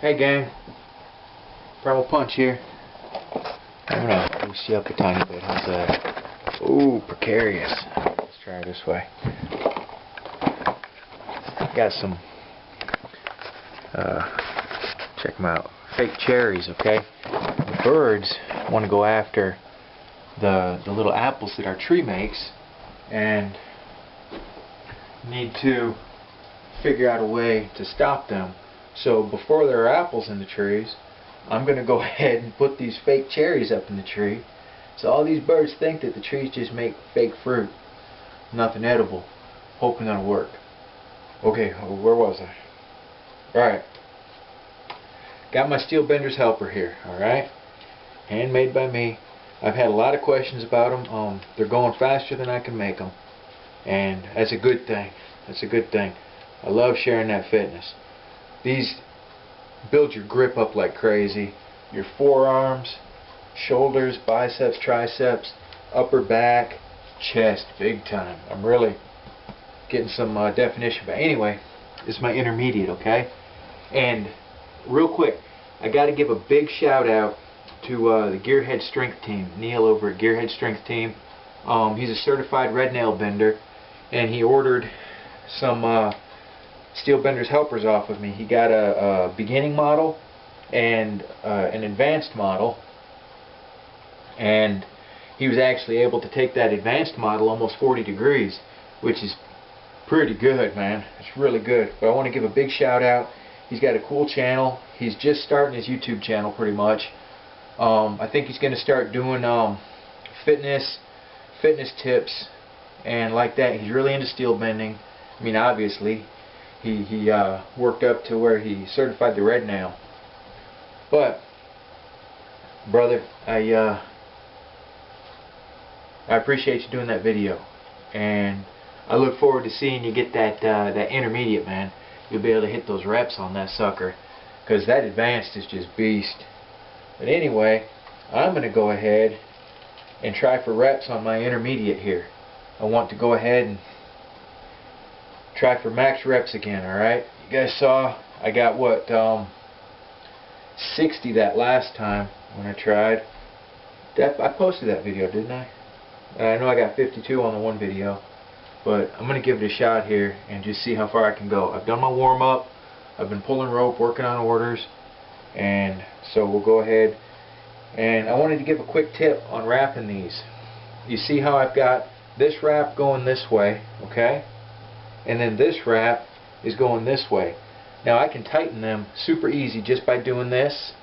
Hey gang, Primal Punch here. I'm gonna boost you up a tiny bit. How's that? Ooh, precarious. Let's try it this way. Got some, check them out, fake cherries, okay? The birds want to go after the little apples that our tree makes, and need to figure out a way to stop them. So before there are apples in the trees, I'm going to go ahead and put these fake cherries up in the tree. So all these birds think that the trees just make fake fruit. Nothing edible. Hoping that'll work. Okay, where was I? Alright. Got my steel bender's helper here, alright? Handmade by me. I've had a lot of questions about them. They're going faster than I can make them. And that's a good thing. That's a good thing. I love sharing that fitness. These build your grip up like crazy. Your forearms, shoulders, biceps, triceps, upper back, chest, big time. I'm really getting some definition. But anyway, this is my intermediate, okay? And real quick, I got to give a big shout out to the Gearhead Strength Team. Neil over at Gearhead Strength Team. He's a certified red nail bender, and he ordered some steel bender's helpers off of me. He got a beginning model and an advanced model, and he was actually able to take that advanced model almost 40 degrees, which is pretty good, man. It's really good. But I want to give a big shout out. He's got a cool channel. He's just starting his YouTube channel pretty much. I think he's going to start doing fitness tips and like that. He's really into steel bending. I mean, obviously he worked up to where he certified the red nail. But brother, I appreciate you doing that video, and I look forward to seeing you get that intermediate, man. You'll be able to hit those reps on that sucker, because that advanced is just beast. But anyway, I'm going to go ahead and try for reps on my intermediate here. I want to go ahead and try for max reps again, alright? You guys saw I got what, 60 that last time when I tried. I posted that video, didn't I? I know I got 52 on the one video, but I'm going to give it a shot here and just see how far I can go. I've done my warm-up, I've been pulling rope, working on orders, and so we'll go ahead. And I wanted to give a quick tip on wrapping these. You see how I've got this wrap going this way, okay? And then this wrap is going this way. Now I can tighten them super easy just by doing this,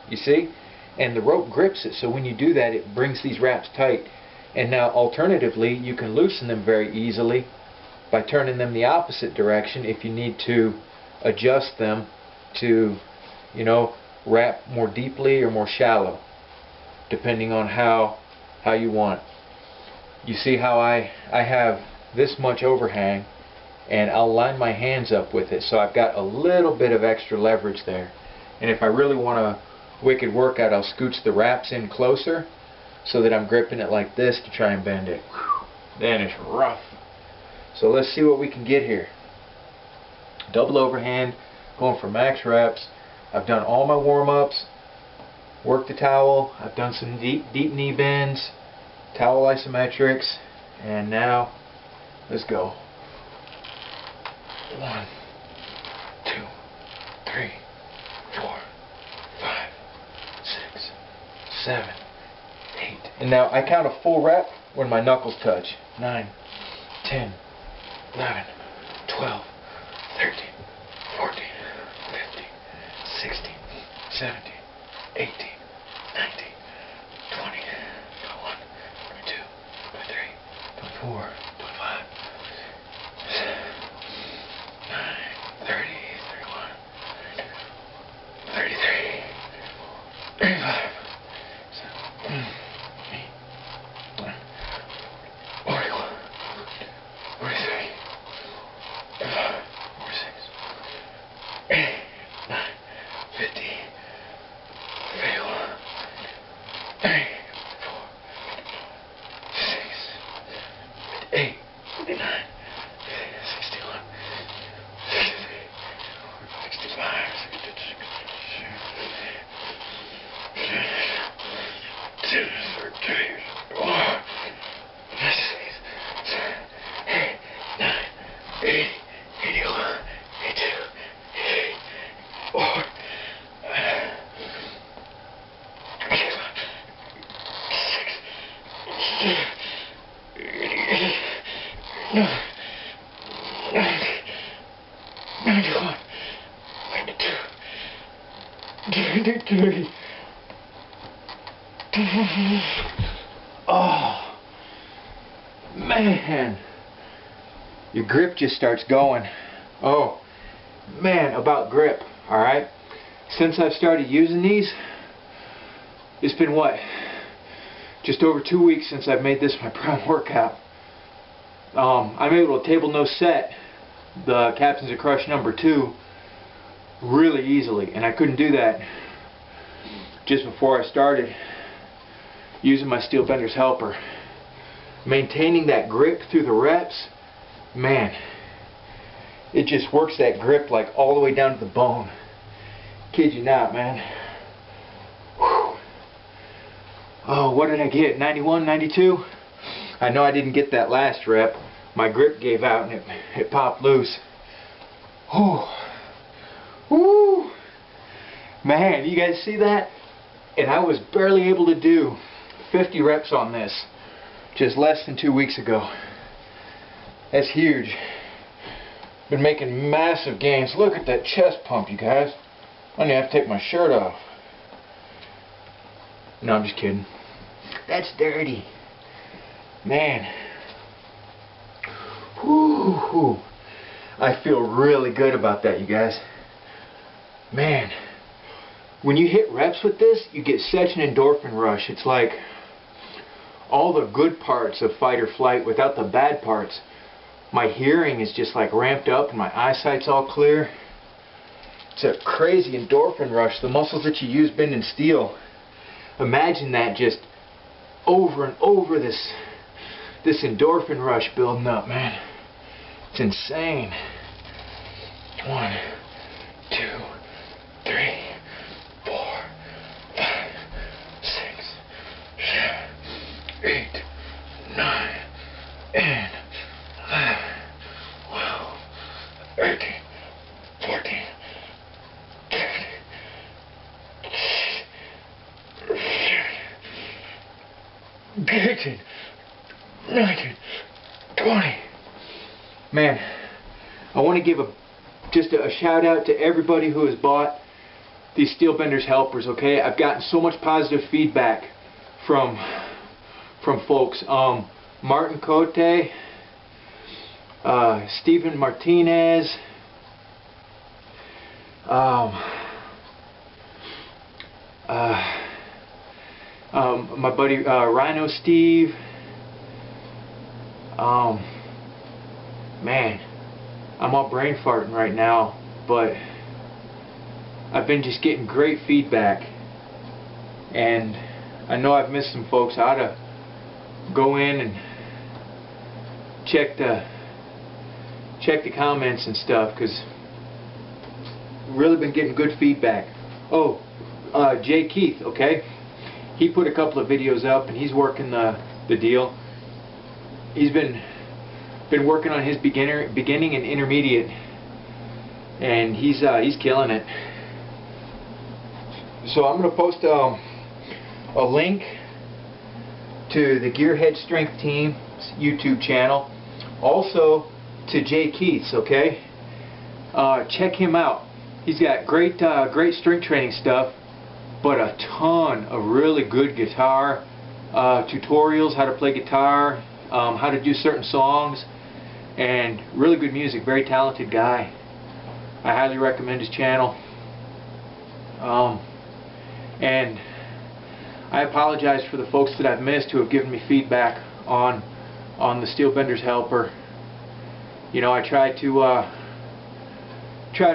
you see? And the rope grips it, so when you do that it brings these wraps tight. And now alternatively, you can loosen them very easily by turning them the opposite direction if you need to adjust them to, you know, wrap more deeply or more shallow, depending on how you want. You see how I have this much overhang, and I'll line my hands up with it, so I've got a little bit of extra leverage there. And if I really want a wicked workout, I'll scooch the wraps in closer so that I'm gripping it like this to try and bend it. Whew, then it's rough. So let's see what we can get here. Double overhand, going for max reps. I've done all my warm-ups, worked the towel, I've done some deep knee bends, towel isometrics, and now let's go. 1, 2, 3, 4, 5, 6, 7, 8. And now I count a full rep when my knuckles touch. 9, 10, 11, 12, 13, 14, 15, 16, 17, 18, 19, 20, 21, 22, 23, 24, 25, 30, 31, 33, 35, 41, 43, 45, 46, 9, 50, 51, 3, 4, 6, 8, 9, 61, 63, 65, 66, Oh, man. Your grip just starts going. Oh, man, about grip, alright? Since I've started using these, it's been what? Just over 2 weeks since I've made this my prime workout. I'm able to table no set the Captains of Crush #2 really easily, and I couldn't do that just before I started using my Steel Bender's helper. Maintaining that grip through the reps, man, it just works that grip like all the way down to the bone. Kid you not, man. Whew. Oh, what did I get? 91, 92? I know I didn't get that last rep. My grip gave out and it popped loose. Oh, woo, man, you guys see that? And I was barely able to do 50 reps on this just less than 2 weeks ago. That's huge. Been making massive gains. Look at that chest pump, you guys. I'm gonna have to take my shirt off. No, I'm just kidding. That's dirty. Man. Whoo. I feel really good about that, you guys. Man. When you hit reps with this, you get such an endorphin rush. It's like all the good parts of fight or flight without the bad parts. My hearing is just like ramped up and my eyesight's all clear. It's a crazy endorphin rush. The muscles that you use bending steel. Imagine that just over and over, this endorphin rush building up, man. It's insane. 1, 2, 3, 4, 5, 6, 7, 8, 9, and 11, 12, 13, 14, 15, 18, 19, 20. Man, I want to give just a shout out to everybody who has bought these Steel Bender's helpers, okay? I've gotten so much positive feedback from folks. Martin Cote, Stephen Martinez, my buddy Rhino Steve. Man, I'm all brain farting right now, but I've been just getting great feedback, and I know I've missed some folks. I ought to go in and check the comments and stuff, because really been getting good feedback. Oh, Jay Keith, okay, he put a couple of videos up and he's working the deal. He's been working on his beginning and intermediate, and he's killing it. So I'm going to post a link to the Gearhead Strength Team's YouTube channel, also to Jay Keith's, okay? Check him out. He's got great strength training stuff, but a ton of really good guitar tutorials, how to play guitar, how to do certain songs, and really good music. Very talented guy. I highly recommend his channel. And I apologize for the folks that I've missed who have given me feedback on the Steel Bender's helper. You know, I try to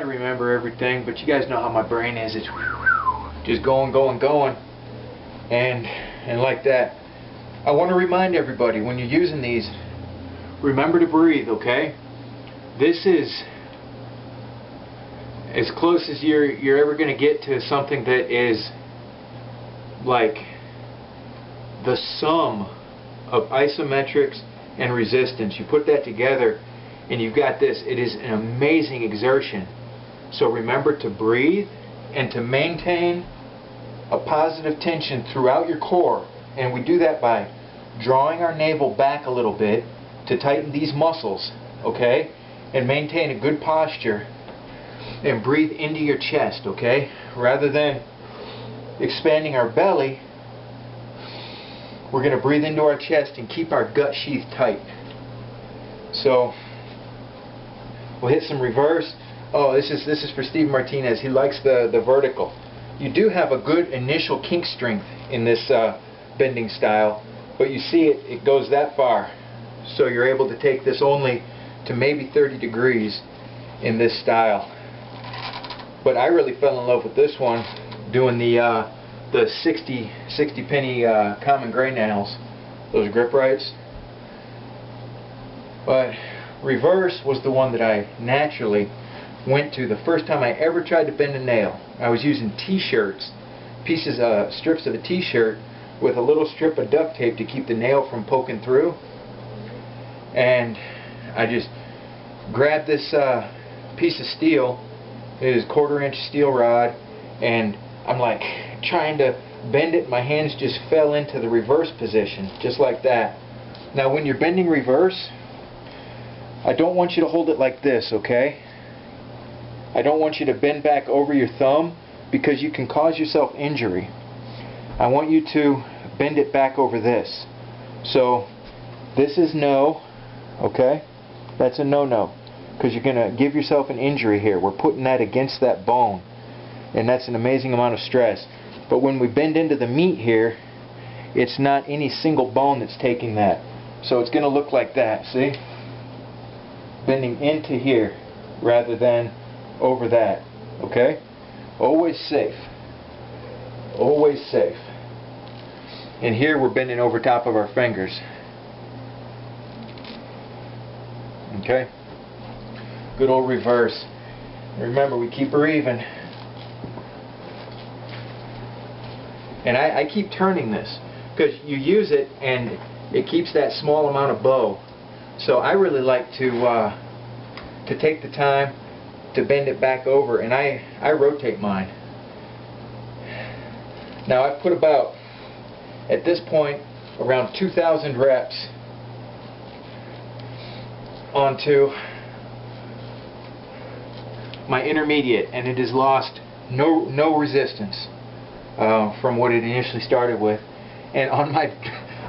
remember everything, but you guys know how my brain is. It's just going, and like that. I want to remind everybody, when you're using these, remember to breathe, okay? This is as close as you're ever going to get to something that is like the sum of isometrics and resistance. You put that together and you've got this. It is an amazing exertion. So remember to breathe and to maintain a positive tension throughout your core. And we do that by drawing our navel back a little bit to tighten these muscles, okay? And maintain a good posture. and breathe into your chest, okay? Rather than expanding our belly, we're going to breathe into our chest and keep our gut sheath tight. So we'll hit some reverse. Oh, this is for Steve Martinez. He likes the vertical. You do have a good initial kink strength in this bending style, but you see it goes that far. So you're able to take this only to maybe 30 degrees in this style. But I really fell in love with this one doing the 60 penny common gray nails, those grip rights. But reverse was the one that I naturally went to the first time I ever tried to bend a nail. I was using t-shirts, strips of a t-shirt with a little strip of duct tape to keep the nail from poking through. And I just grabbed this piece of steel. It is 1/4 inch steel rod, and I'm like trying to bend it. My hands just fell into the reverse position, just like that. Now when you're bending reverse, I don't want you to hold it like this, okay? I don't want you to bend back over your thumb because you can cause yourself injury. I want you to bend it back over this. So this is no, okay? That's a no-no because you're going to give yourself an injury here. We're putting that against that bone, and that's an amazing amount of stress. But when we bend into the meat here, it's not any single bone that's taking that. So it's going to look like that, see? Bending into here rather than over that, okay? Always safe. Always safe. And here we're bending over top of our fingers. Okay? Good old reverse. Remember, we keep her even. And I keep turning this because you use it and it keeps that small amount of bow. So I really like to take the time to bend it back over, and I rotate mine. Now I've put about, at this point, around 2,000 reps onto my intermediate, and it has lost no resistance from what it initially started with. And on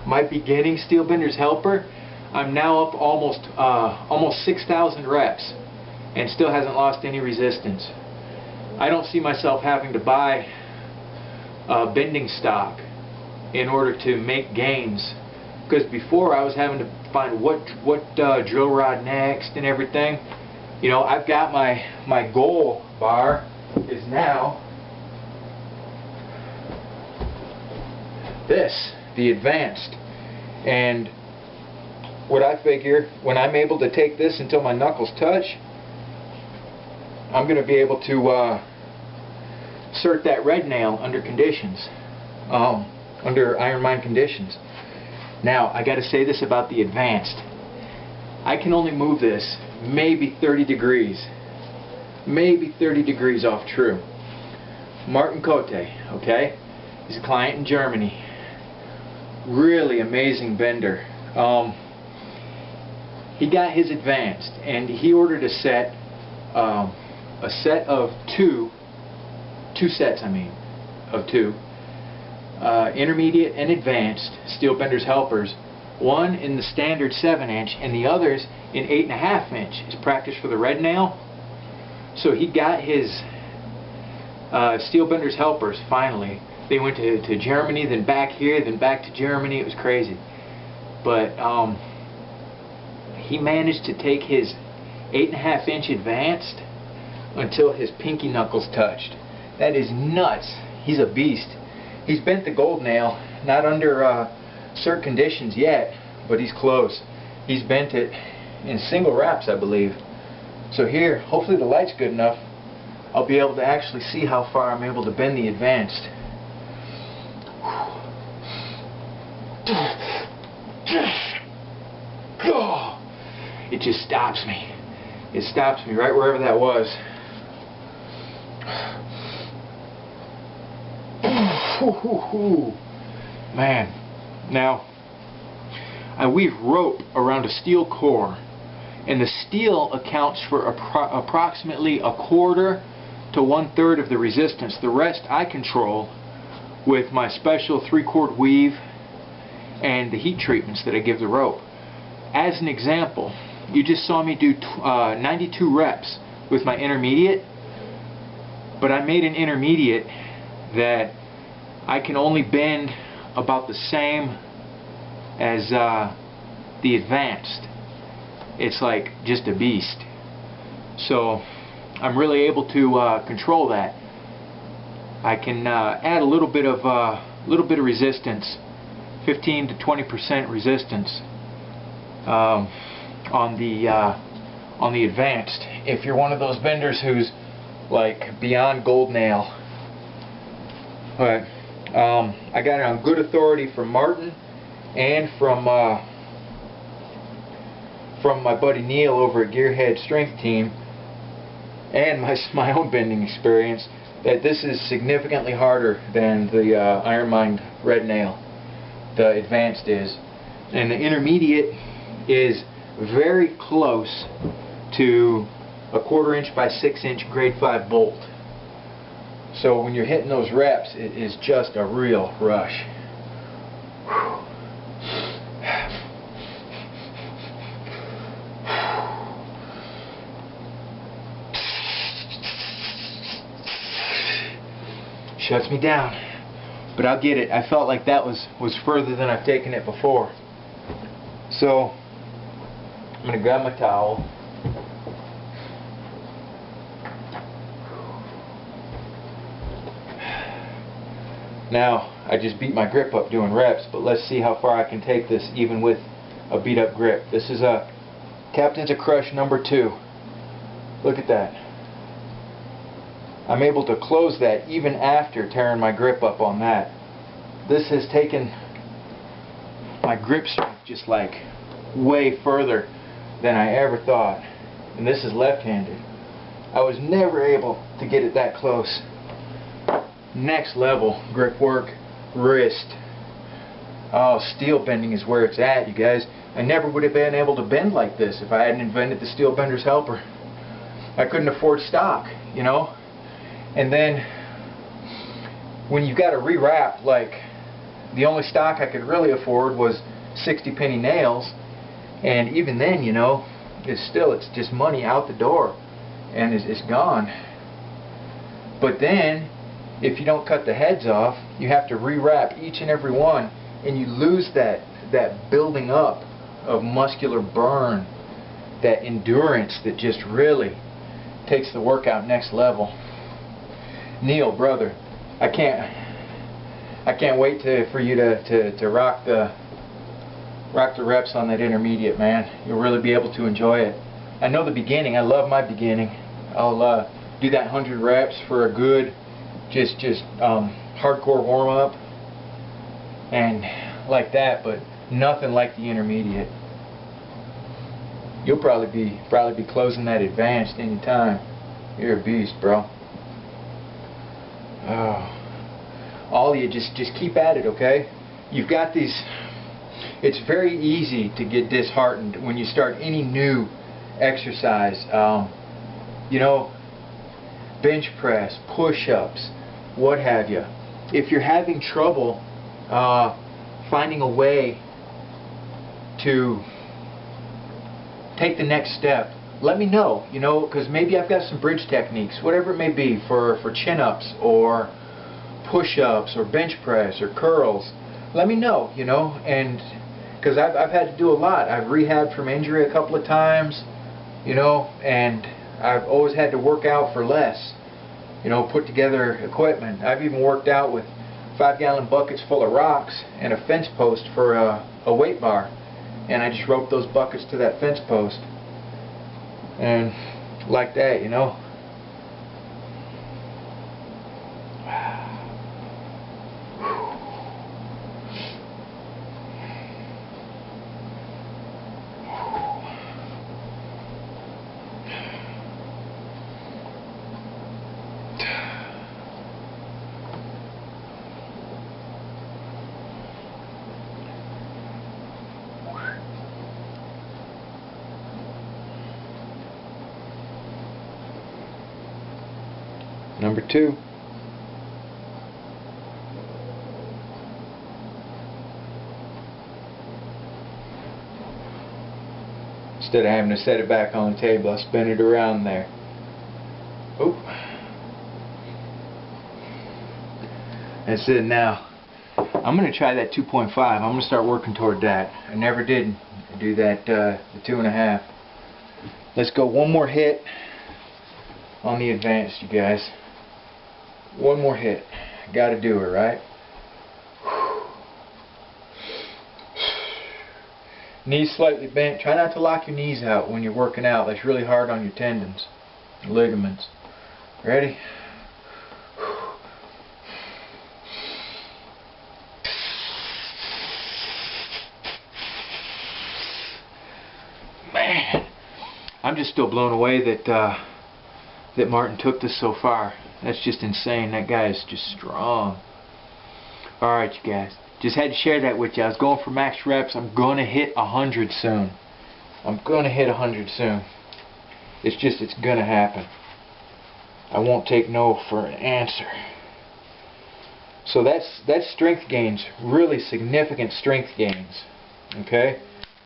my beginning steel bender's helper, I'm now up almost 6,000 reps and still hasn't lost any resistance. I don't see myself having to buy bending stock in order to make gains, because before I was having to find what drill rod next and everything. You know, I've got my goal bar is now this, the advanced. And what I figure, when I'm able to take this until my knuckles touch, I'm going to be able to insert that red nail under conditions, under iron mine conditions. Now, I got to say this about the advanced. I can only move this maybe 30 degrees. Maybe 30 degrees off true. Martin Cote, okay? He's a client in Germany. Really amazing bender. He got his advanced, and he ordered a set of two sets, of two intermediate and advanced steel benders helpers, one in the standard 7-inch and the others in 8.5 inch. His practice for the red nail. So he got his steel benders helpers finally. They went to Germany, then back here, then back to Germany. It was crazy, but he managed to take his 8.5 inch advanced until his pinky knuckles touched. That is nuts. He's a beast. He's bent the gold nail, not under cert conditions yet, but he's close. He's bent it in single wraps, I believe. So here, hopefully the light's good enough, I'll be able to actually see how far I'm able to bend the advanced. It just stops me. It stops me right wherever that was. Man, now I weave rope around a steel core And the steel accounts for approximately 1/4 to 1/3 of the resistance. The rest I control with my special 3/4 weave and the heat treatments that I give the rope. As an example, you just saw me do 92 reps with my intermediate, but I made an intermediate that I can only bend about the same as the advanced. It's like just a beast. So I'm really able to control that. I can add a little bit of resistance, 15 to 20% resistance on the advanced. If you're one of those benders who's like beyond gold nail. But I got it on good authority from Martin and from my buddy Neil over at Gearhead Strength Team, and my own bending experience, that this is significantly harder than the Iron Mind Red Nail, the advanced is. And the intermediate is very close to a 1/4 inch by 6 inch grade 5 bolt. So when you're hitting those reps, it is just a real rush. Shuts me down, but I'll get it. I felt like that was further than I've taken it before. So I'm gonna grab my towel. Now I just beat my grip up doing reps, but let's see how far I can take this even with a beat up grip. This is a Captain's of Crush #2. Look at that. I'm able to close that even after tearing my grip up on that. This has taken my grip strength just like way further than I ever thought. And this is left-handed. I was never able to get it that close. Next level grip work, wrist. Oh, steel bending is where it's at, you guys. I never would have been able to bend like this if I hadn't invented the Steel Bender's Helper. I couldn't afford stock, you know. And then when you've got to rewrap, like the only stock I could really afford was 60-penny nails, and even then, you know, it's just money out the door, and it's gone. But then if you don't cut the heads off, you have to rewrap each and every one, and you lose that building up of muscular burn, that endurance that just really takes the workout next level. Neil, brother, I can't wait for you to rock the reps on that intermediate, man. You'll really be able to enjoy it. I know the beginning. I love my beginning. I'll do that 100 reps for a good, just hardcore warm up, and like that. But nothing like the intermediate. You'll probably be closing that advanced anytime. You're a beast, bro. Oh. All of you, just keep at it, okay? You've got these. It's very easy to get disheartened when you start any new exercise. You know, bench press, push-ups, what have you. If you're having trouble finding a way to take the next step, let me know, you know, because maybe I've got some bridge techniques, whatever it may be, for chin-ups or push-ups or bench press or curls. Let me know, you know, and because I've had to do a lot. I've rehabbed from injury a couple of times, you know, and I've always had to work out for less, you know, put together equipment. I've even worked out with 5-gallon buckets full of rocks and a fence post for a weight bar, and I just roped those buckets to that fence post. And like that, you know. Number 2. Instead of having to set it back on the table, I spin it around there. Oop. That's it now. I'm going to try that 2.5. I'm going to start working toward that. I never did do that, the 2.5. Let's go one more hit on the advanced, you guys. One more hit. Got to do it, right? Knees slightly bent. Try not to lock your knees out when you're working out. That's really hard on your tendons, ligaments. Ready? Man, I'm just still blown away that that Martin took this so far. That's just insane. That guy is just strong. Alright, you guys. Just had to share that with you. I was going for max reps. I'm going to hit 100 soon. I'm going to hit 100 soon. It's going to happen. I won't take no for an answer. So that's strength gains. Really significant strength gains. Okay?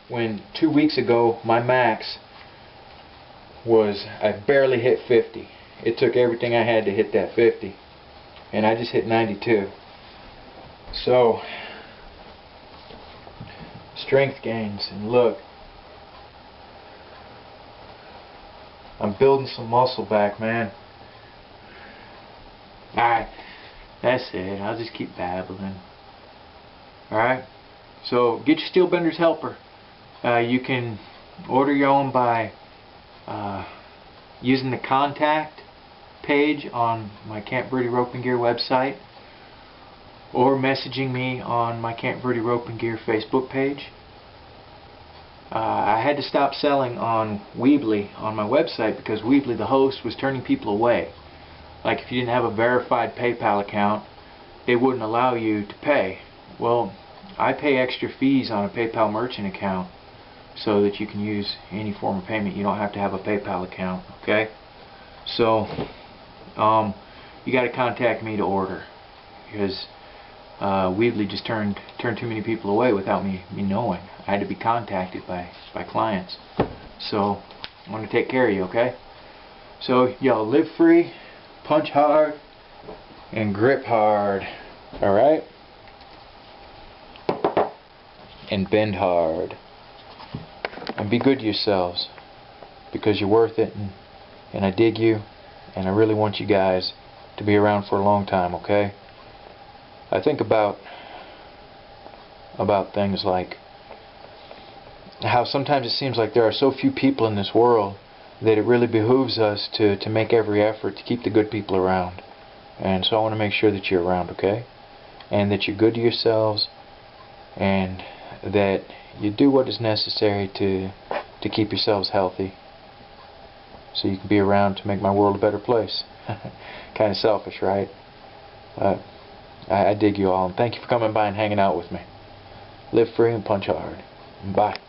When 2 weeks ago my max was, I barely hit 50. It took everything I had to hit that 50. And I just hit 92. So, strength gains, and look, I'm building some muscle back, man. Alright, that's it. I'll just keep babbling. Alright, so get your Steel Benders helper. You can order your own by using the contact page on my Camp Verde Rope and Gear website, or messaging me on my Camp Verde Rope and Gear Facebook page. I had to stop selling on Weebly on my website because Weebly, the host, was turning people away. Like if you didn't have a verified PayPal account, they wouldn't allow you to pay. Well, I pay extra fees on a PayPal merchant account so that you can use any form of payment. You don't have to have a PayPal account, okay? So, you got to contact me to order, because Weebly just turned too many people away without me knowing. I had to be contacted by clients. So I want to take care of you, okay? So y'all live free, punch hard, and grip hard. Alright? And bend hard. And be good to yourselves, because you're worth it, and I dig you, and I really want you guys to be around for a long time, okay? I think about things like how sometimes it seems like there are so few people in this world that it really behooves us to make every effort to keep the good people around. And so I want to make sure that you're around, okay? And that you're good to yourselves, and that you do what is necessary to keep yourselves healthy, so you can be around to make my world a better place. Kind of selfish, right? I dig you all, and thank you for coming by and hanging out with me. Live free and punch hard. Bye.